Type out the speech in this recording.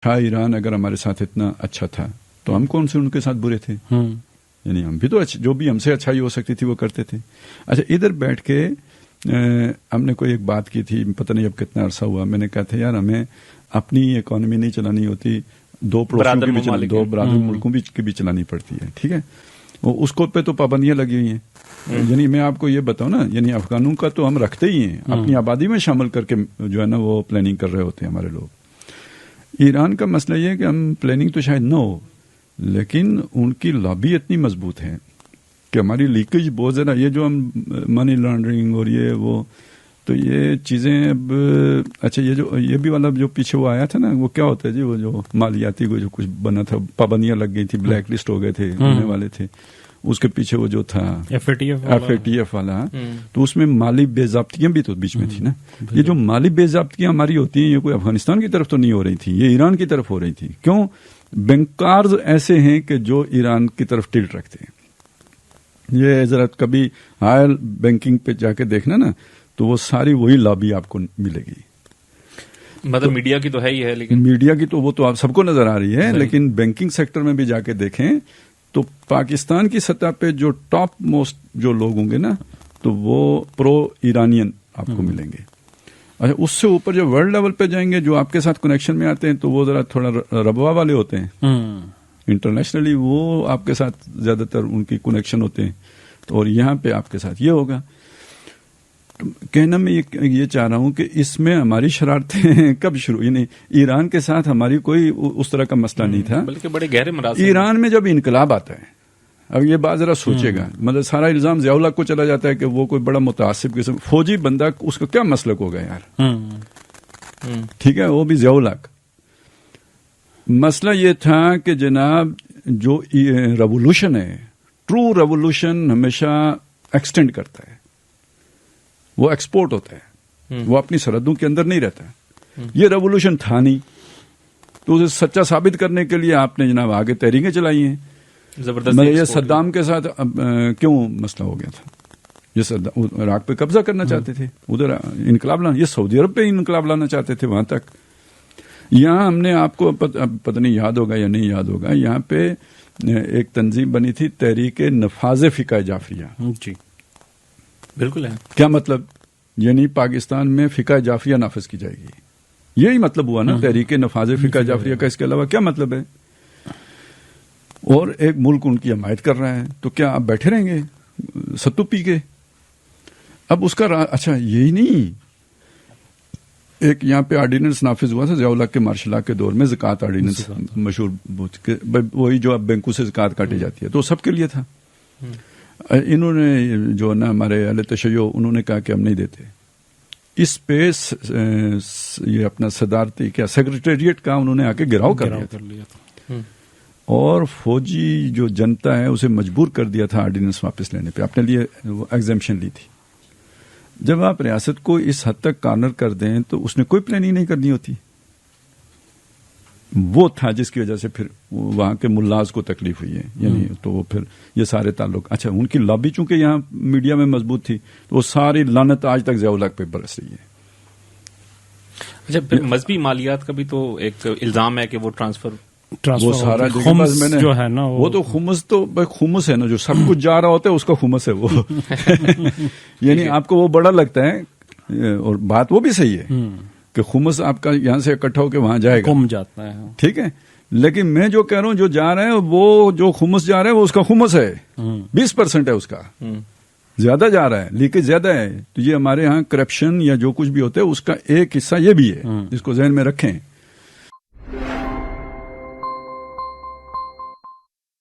Iran अगर हमारे साथ इतना अच्छा था तो हम कौन से उनके साथ बुरे थे? यानी हम भी तो जो भी हमसे अच्छाई हो सकती थी वो करते थे। अच्छा, इधर बैठ के हमने कोई एक बात की थी, पता नहीं अब कितना अरसा हुआ, मैंने कहा था यार हमें अपनी इकोनॉमी नहीं चलानी होती, दो पड़ोसियों की भी चलानी, दो बरादर मुल्कों की भी चलानी पड़ती है, ठीक है। वो उसको पे तो पाबंदियां लगी हुई हैं। यानी मैं आपको ये बताऊं ना, यानी अफगानों का तो हम रखते ही हैं, अपनी आबादी में शामिल करके जो है ना वो प्लानिंग कर रहे होते हैं हमारे लोग। ईरान का मसला ये है कि हम प्लानिंग तो शायद न हो, लेकिन उनकी लॉबी इतनी मजबूत है कि हमारी लीकेज बहुत ज़्यादा, ये जो हम मनी लॉन्ड्रिंग और ये वो, तो ये चीज़ें अब अच्छा ये भी वाला जो पीछे वो आया था ना, वो क्या होता है जी, वो जो मालियाती को जो कुछ बना था, पाबंदियां लग गई थी, ब्लैक लिस्ट हो गए थे, होने वाले थे, उसके पीछे वो जो था FATF वाला, तो उसमें माली बेज़ाब्तियां भी तो बीच में थी ना। ये जो माली बेज़ाब्तियां हमारी होती हैं, ये कोई अफगानिस्तान की तरफ तो नहीं हो रही थी, ये ईरान की तरफ हो रही थी। क्यों? बैंकार्स ऐसे हैं कि जो ईरान की तरफ टिल्ट रखते हैं। ये जरा कभी हायर बैंकिंग पे जाके देखना ना, तो वो सारी वही लॉबी आपको मिलेगी। मतलब तो, मीडिया की तो है ही है, लेकिन मीडिया की तो वो तो आप सबको नजर आ रही है, लेकिन बैंकिंग सेक्टर में भी जाके देखें तो पाकिस्तान की सतह पे जो टॉप मोस्ट जो लोग होंगे ना, तो वो प्रो ईरानियन आपको मिलेंगे। अच्छा, उससे ऊपर जब वर्ल्ड लेवल पे जाएंगे, जो आपके साथ कनेक्शन में आते हैं, तो वो जरा थोड़ा रबवा वाले होते हैं। इंटरनेशनली वो आपके साथ ज्यादातर उनकी कनेक्शन होते हैं, तो और यहाँ पे आपके साथ ये होगा। तो कहना मैं ये चाह रहा हूं कि इसमें हमारी शरारतें कब शुरू, यानी ईरान के साथ हमारी कोई उस तरह का मसला नहीं था, बल्कि बड़े गहरे मरासिल। ईरान में जब इनकलाब आता है, अब ये बात जरा सोचेगा, मतलब सारा इल्जाम ज़ियाउल हक को चला जाता है कि वो कोई बड़ा मुतासिब किस्म फौजी बंदा, उसका क्या मसलक होगा यार, ठीक है, वो भी ज़ियाउल हक। मसला ये था कि जनाब जो रेवोल्यूशन है, ट्रू रेवोल्यूशन हमेशा एक्सटेंड करता है, वो एक्सपोर्ट होता है, वो अपनी सरहदों के अंदर नहीं रहता है। ये रेवोल्यूशन था नहीं, तो उसे सच्चा साबित करने के लिए आपने जनाब आगे तहरीकें चलाई हैं। जबरदस्त। ये सद्दाम के साथ क्यों मसला हो गया था? ये सद्दाम इराक पे कब्जा करना चाहते थे, उधर इनकलाब लाना, ये सऊदी अरब पे इनकलाब लाना चाहते थे वहां तक। यहाँ हमने आपको पता नहीं याद होगा या नहीं याद होगा, यहाँ पे एक तंजीम बनी थी, तहरीक नफाज फिका जाफरिया। जी बिल्कुल है। क्या मतलब? यानी पाकिस्तान में फिका जाफरिया नाफिज की जाएगी, यही मतलब हुआ ना तहरीक नफाज फिका जाफरिया का। इसके अलावा क्या मतलब है? और एक मुल्क उनकी हमायत कर रहा है, तो क्या आप बैठे रहेंगे सत्तू पी के? अब उसका अच्छा यही नहीं, एक यहाँ पे ऑर्डिनेंस नाफिज हुआ था ज़ियाउल हक के मार्शल लॉ के दौर में, ज़कात ऑर्डिनेंस, मशहूर, वही जो अब बैंकों से ज़कात काटी जाती है, तो सबके लिए था। इन्होंने जो ना हमारे अहले तशय्यो, उन्होंने कहा कि हम नहीं देते। इस पे ये अपना सदारती क्या सेक्रेटेरिएट का उन्होंने आके गिराव कर लिया था, और फौजी जो जनता है उसे मजबूर कर दिया था ऑर्डिनेंस वापस लेने पे, अपने लिए एग्जेम्पशन ली थी। जब आप रियासत को इस हद तक कॉर्नर कर दें तो उसने कोई प्लानिंग नहीं करनी होती। वो था जिसकी वजह से फिर वहां के मुल्लाज को तकलीफ हुई है, यानी तो वो फिर ये सारे ताल्लुक, अच्छा उनकी लॉबी चूंकि यहाँ मीडिया में मजबूत थी, तो वो सारी लानत आज तक ज़ियाउल हक पे बरस रही है। अच्छा, फिर मजहबी मालियात का भी तो एक इल्जाम है कि वो ट्रांसफर वो सारा मैंने जो है ना, वो तो खुमस, तो भाई खुमस है ना, जो सब कुछ जा रहा होता है उसका खुमस है वो। यानी आपको वो बड़ा लगता है, और बात वो भी सही है कि खुमस आपका यहाँ से इकट्ठा होकर वहां जाएगा, गुम जाता है, ठीक है। लेकिन मैं जो कह रहा हूँ, जो जा रहे हैं, वो जो खुमस जा रहा है वो उसका खुमस है, 20% है उसका, ज्यादा जा रहा है, लीकेज ज्यादा है। तो ये हमारे यहाँ करप्शन या जो कुछ भी होता है उसका एक हिस्सा ये भी है, जिसको जहन में रखें।